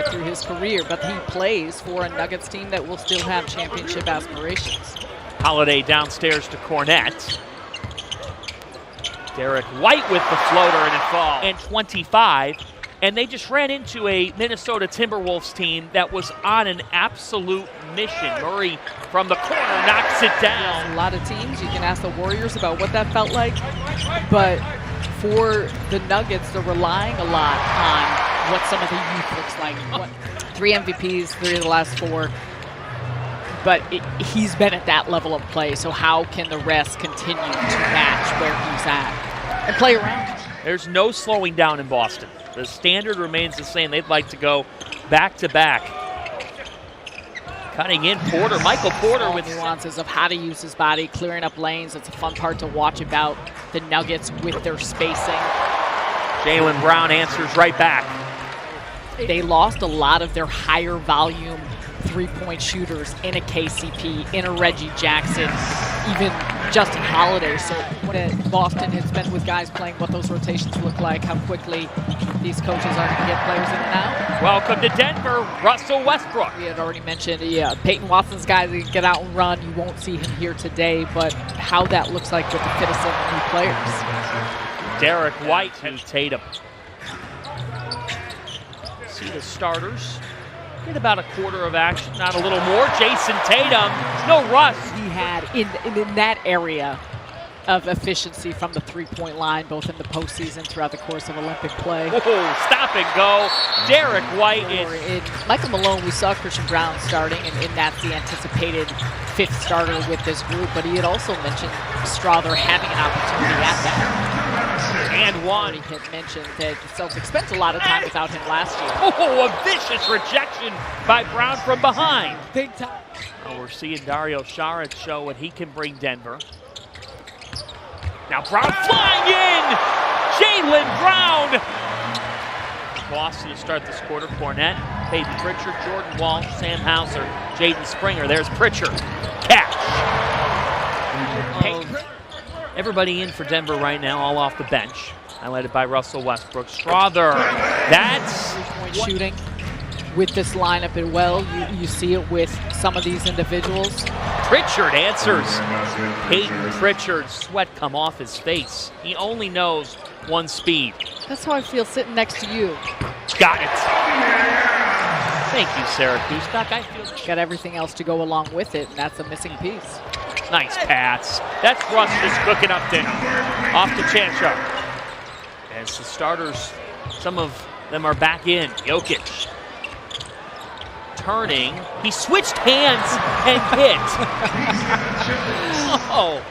through his career, but he plays for a Nuggets team that will still have championship aspirations. Holiday downstairs to Cornette. Derek White with the floater, and it falls. And 25, and they just ran into a Minnesota Timberwolves team that was on an absolute mission. Murray from the corner knocks it down. A lot of teams, you can ask the Warriors about what that felt like, but for the Nuggets, they're relying a lot on what some of the youth looks like. 3 MVPs, 3 of the last 4. But he's been at that level of play, so how can the rest continue to match where he's at and play around? There's no slowing down in Boston. The standard remains the same. They'd like to go back-to-back. Cutting in Porter, Michael Porter with nuances of how to use his body, clearing up lanes. It's a fun part to watch about the Nuggets with their spacing. Jaylen Brown answers right back. They lost a lot of their higher volume three-point shooters in a KCP, in a Reggie Jackson, even Justin Holiday. So when Boston has been with guys playing what those rotations look like, how quickly these coaches are going to get players in and out. Welcome to Denver, Russell Westbrook. We had already mentioned, Peyton Watson's guys that get out and run. You won't see him here today, but how that looks like with the fit of some new players. Derek White and Tatum. See the starters get about a quarter of action, not a little more. Jason Tatum, no rush. He had in that area of efficiency from the three-point line, both in the postseason throughout the course of Olympic play. Oh, stop and go. Derek White is... Michael Malone, we saw Christian Brown starting, and that's the anticipated 5th starter with this group, but he had also mentioned Strother having an opportunity at that. And one. He had mentioned that the Celtics spent a lot of time without him last year. Oh, a vicious rejection by Brown from behind. Big time. Oh, we're seeing Dario Saric show what he can bring Denver. Now Brown flying in! Jaylen Brown! Boston to start this quarter. Cornette, Peyton Pritchard, Jordan Walsh, Sam Hauser, Jaden Springer. There's Pritchard. Catch. Everybody in for Denver right now, all off the bench. Highlighted by Russell Westbrook. Strother. That's three-point shooting with this lineup as well. You see it with some of these individuals. Pritchard answers. Peyton Pritchard, sweat come off his face. He only knows one speed. That's how I feel sitting next to you. Got it. Thank you, Syracuse. Doc, I feel got everything else to go along with it, and that's a missing piece. Nice pass. That's Russ just cooking up dinner. Off to Chancho. As the starters, some of them are back in. Jokic. Turning. He switched hands and hit. Oh,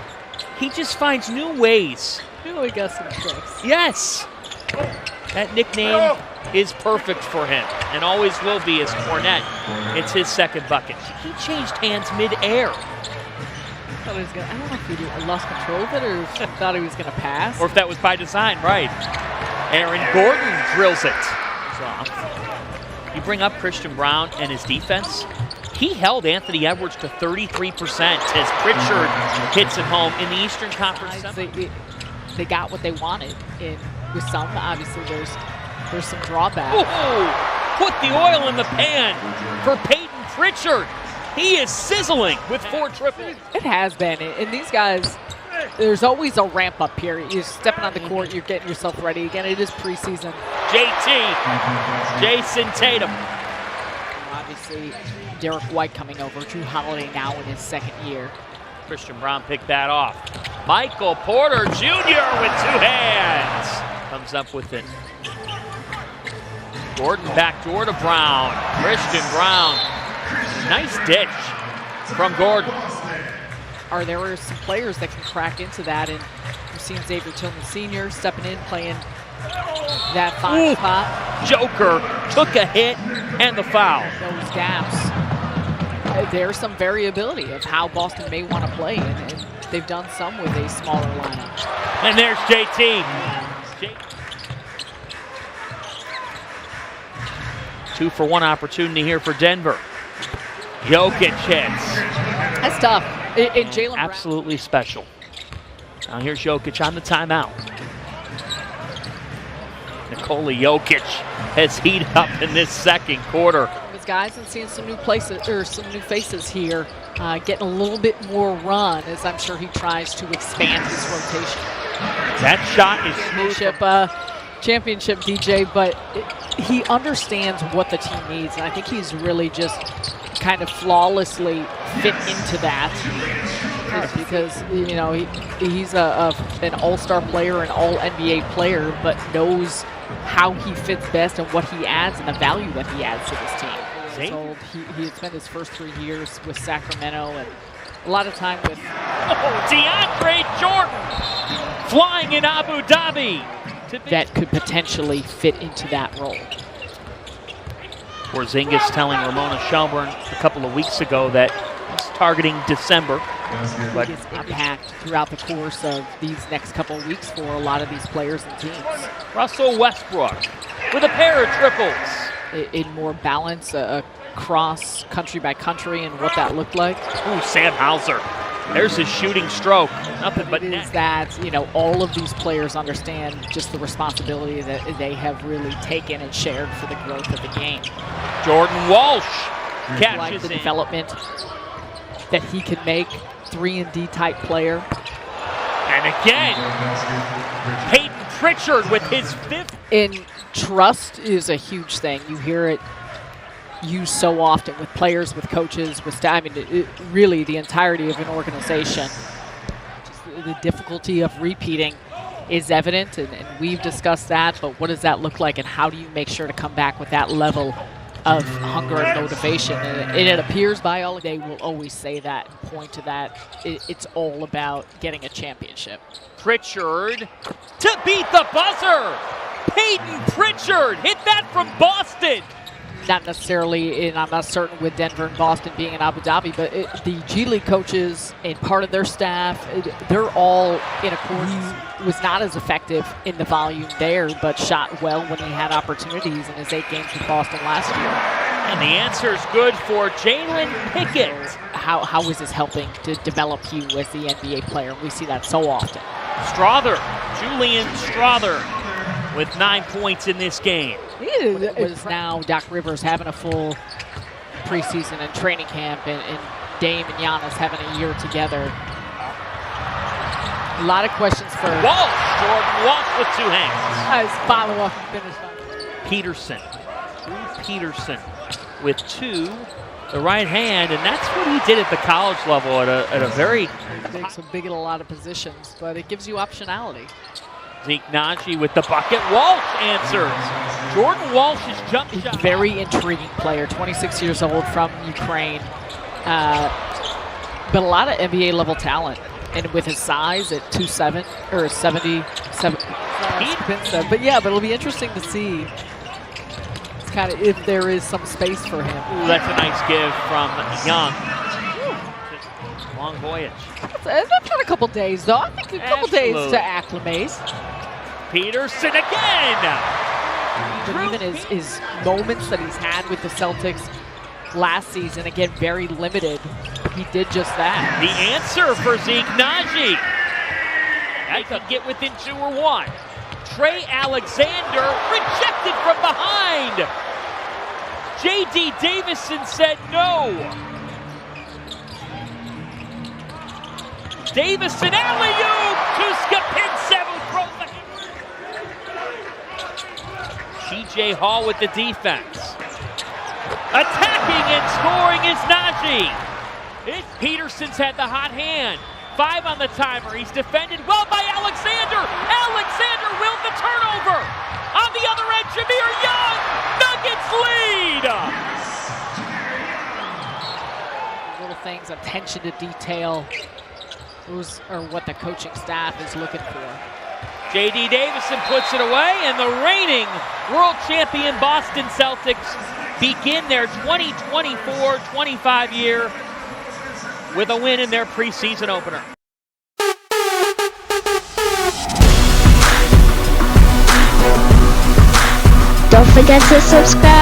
he just finds new ways. You know he got some tricks. Yes. That nickname is perfect for him and always will be as Cornette. It's his 2nd bucket. He changed hands mid-air. I don't know if he lost control of it or if he thought he was going to pass. Or if that was by design, right. Aaron Gordon drills it. You bring up Christian Brown and his defense. He held Anthony Edwards to 33% as Pritchard hits it home in the Eastern Conference. They got what they wanted. With some, obviously, there's some drawback. Ooh, put the oil in the pan for Peyton Pritchard. He is sizzling with 4 triples. It has been. And these guys, there's always a ramp up here. You're stepping on the court, you're getting yourself ready. Again, it is preseason. JT, Jason Tatum. Obviously, Derek White coming over. Drew Holiday now in his 2nd year. Christian Brown picked that off. Michael Porter Jr. with 2 hands. Comes up with it. Gordon backdoor to Brown. Christian Brown. Nice ditch from Gordon. There are some players that can crack into that, and we've seen Xavier Tillman Sr. stepping in, playing that 5 spot. Joker took a hit and the foul. Those gaps. There's some variability of how Boston may want to play, and they've done some with a smaller lineup. And there's JT. 2-for-1 opportunity here for Denver. Jokic hits. That's tough. And Jaylen absolutely special. Now here's Jokic on the timeout. Nikola Jokic has heated up in this second quarter. His guys and seeing some new places or some new faces here, getting a little bit more run as I'm sure he tries to expand his rotation. That shot is Championship DJ, but he understands what the team needs, and I think he's really just kind of flawlessly fit into that because you know he's an all-star player, an all-NBA player, but knows how he fits best and what he adds and the value that he adds to this team. He had spent his first 3 years with Sacramento and a lot of time with DeAndre Jordan flying in Abu Dhabi. That could potentially fit into that role. Porzingis telling Ramona Shelburne a couple of weeks ago that he's targeting December. But his impact throughout the course of these next couple of weeks for a lot of these players and teams. Russell Westbrook with a pair of triples. In more balance across country by country and what that looked like. Ooh, Sam Hauser. There's his shooting stroke. Nothing but net. It is that, you know, all of these players understand just the responsibility that they have really taken and shared for the growth of the game. Jordan Walsh catches like the in. development that he can make, 3-and-D type player. And again, Peyton Pritchard with his 5th. And trust is a huge thing. You hear it used so often with players, with coaches, with staff. I mean, really the entirety of an organization. Just the difficulty of repeating is evident, and we've discussed that, but what does that look like, and how do you make sure to come back with that level of hunger and motivation? And it appears by all, they will always say that and point to that. It's all about getting a championship. Pritchard to beat the buzzer. Peyton Pritchard hit that from Boston. Not necessarily, and I'm not certain with Denver and Boston being in Abu Dhabi, but the G League coaches and part of their staff, they're all in accordance. He was not as effective in the volume there, but shot well when he had opportunities in his 8 games with Boston last year. And the answer is good for Jalen Pickett. How is this helping to develop you as the NBA player? We see that so often. Strother, Julian Strother, with 9 points in this game. It was now Doc Rivers having a full preseason and training camp, and Dame and Giannis having a year together. A lot of questions for Walsh. Jordan Walsh with 2 hands. Nice follow-up and finish. Peterson. Peterson with 2. The right hand, and that's what he did at the college level at a very big in a lot of positions, but it gives you optionality. Zeke Naji with the bucket. Walsh answers. Jordan Walsh's jump shot. Very intriguing player, 26 years old from Ukraine, but a lot of NBA level talent, and with his size at 2'7" or 77. But yeah, but it'll be interesting to see. Kind of if there is some space for him. Ooh, that's a nice give from Young. Long voyage. That's not a couple days, though. I think a couple days to acclimate. Peterson again. But even his moments that he's had with the Celtics last season, again, very limited. He did just that. The answer for Zeke Naji. That could get within 2 or 1. Trey Alexander rejected from behind. J.D. Davison said no. Davison alley-oop to Skapinsev, throws the T.J. Hall with the defense. Attacking and scoring is Naji. Peterson's had the hot hand. 5 on the timer. He's defended well by Alexander. Alexander willed the turnover. On the other end, Jameer Young. Nuggets lead. Little things, attention to detail. Those are what the coaching staff is looking for. J.D. Davison puts it away, and the reigning world champion Boston Celtics begin their 2024-25 year with a win in their preseason opener. Don't forget to subscribe.